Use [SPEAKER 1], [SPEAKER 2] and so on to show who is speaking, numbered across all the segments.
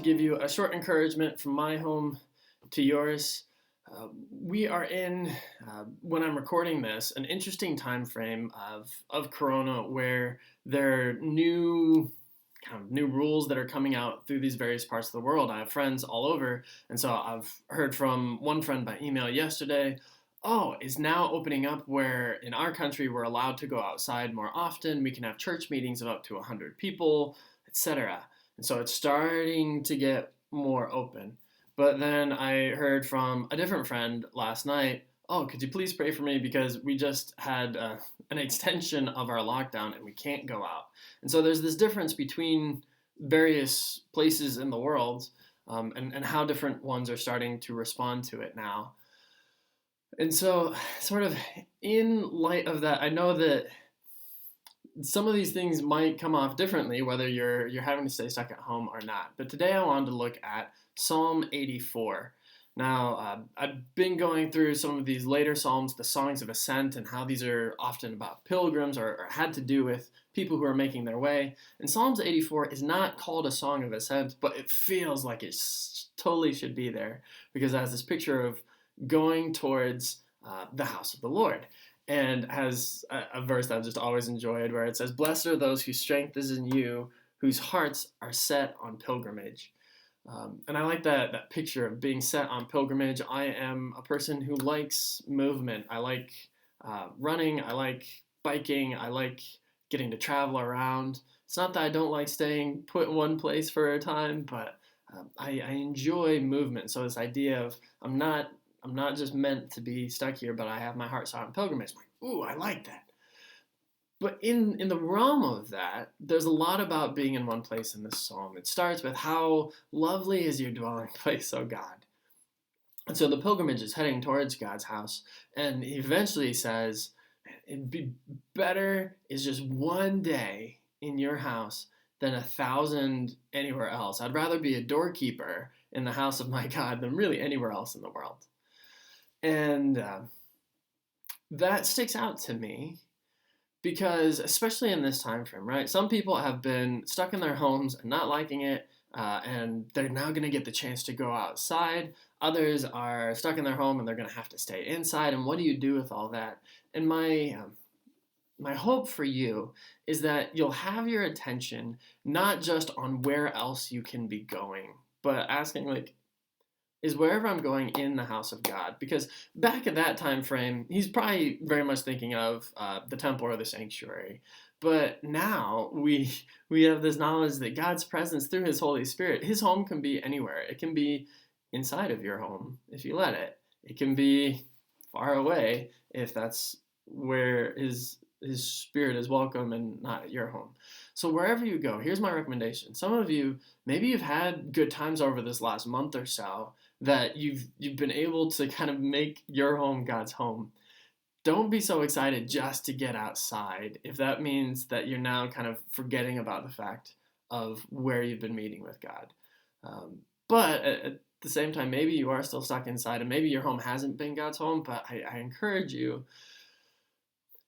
[SPEAKER 1] give you a short encouragement from my home to yours. We are in, when I'm recording this, an interesting time frame of Corona where there are new rules that are coming out through these various parts of the world. I have friends all over, and so I've heard from one friend by email yesterday. Oh, it's now opening up where in our country we're allowed to go outside more often. We can have church meetings of up to 100 people, etc. And so it's starting to get more open. But then I heard from a different friend last night, oh, could you please pray for me because we just had an extension of our lockdown and we can't go out. And so there's this difference between various places in the world, and how different ones are starting to respond to it now. And so, sort of in light of that, I know that some of these things might come off differently whether you're having to stay stuck at home or not. But today I wanted to look at Psalm 84. Now, I've been going through some of these later Psalms, the Songs of Ascent, and how these are often about pilgrims or had to do with people who are making their way. And Psalms 84 is not called a Song of Ascent, but it feels like it totally should be there because it has this picture of going towards the house of the Lord. And has a verse that I've just always enjoyed where it says, "Blessed are those whose strength is in you, whose hearts are set on pilgrimage." And I like that picture of being set on pilgrimage. I am a person who likes movement. I like running. I like biking. I like getting to travel around. It's not that I don't like staying put in one place for a time, but I enjoy movement. So this idea of I'm not just meant to be stuck here, but I have my heart set on pilgrimage. I'm like, ooh, I like that. But in the realm of that, there's a lot about being in one place in this psalm. It starts with how lovely is your dwelling place, O God. And so the pilgrimage is heading towards God's house. And he eventually says, it'd be better is just one day in your house than 1,000 anywhere else. I'd rather be a doorkeeper in the house of my God than really anywhere else in the world. And that sticks out to me because especially in this time frame, right? Some people have been stuck in their homes and not liking it, and they're now going to get the chance to go outside. Others are stuck in their home and they're going to have to stay inside. And what do you do with all that? And my hope for you is that you'll have your attention not just on where else you can be going, but asking like, is wherever I'm going in the house of God? Because back at that time frame, he's probably very much thinking of the temple or the sanctuary. But now we have this knowledge that God's presence through his Holy Spirit, his home can be anywhere. It can be inside of your home if you let it. It can be far away if that's where his spirit is welcome and not at your home. So wherever you go, here's my recommendation. Some of you, maybe you've had good times over this last month or so that you've been able to kind of make your home God's home. Don't be so excited just to get outside if that means that you're now kind of forgetting about the fact of where you've been meeting with God. But at the same time, maybe you are still stuck inside and maybe your home hasn't been God's home, but I encourage you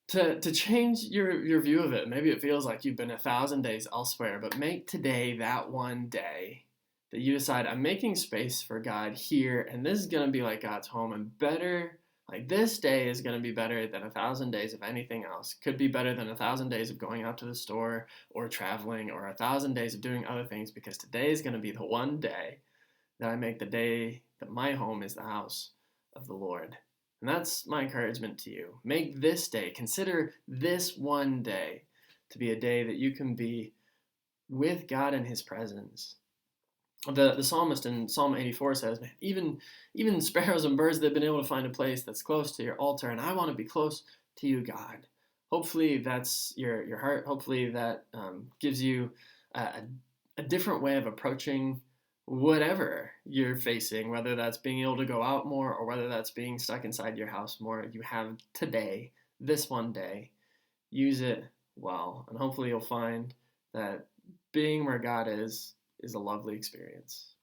[SPEAKER 1] to change your view of it. Maybe it feels like you've been 1,000 days elsewhere, but make today that one day that you decide, I'm making space for God here, and this is going to be like God's home, and better, like this day is going to be better than 1,000 days of anything else. Could be better than 1,000 days of going out to the store or traveling or 1,000 days of doing other things, because today is going to be the one day that I make the day that my home is the house of the Lord. And that's my encouragement to you. Make this day, consider this one day to be a day that you can be with God in his presence. The psalmist in Psalm 84 says, man, even sparrows and birds, they've been able to find a place that's close to your altar, and I want to be close to you, God. Hopefully that's your heart. Hopefully that gives you a different way of approaching whatever you're facing, whether that's being able to go out more or whether that's being stuck inside your house more. You have today, this one day, use it well, and hopefully you'll find that being where God is a lovely experience.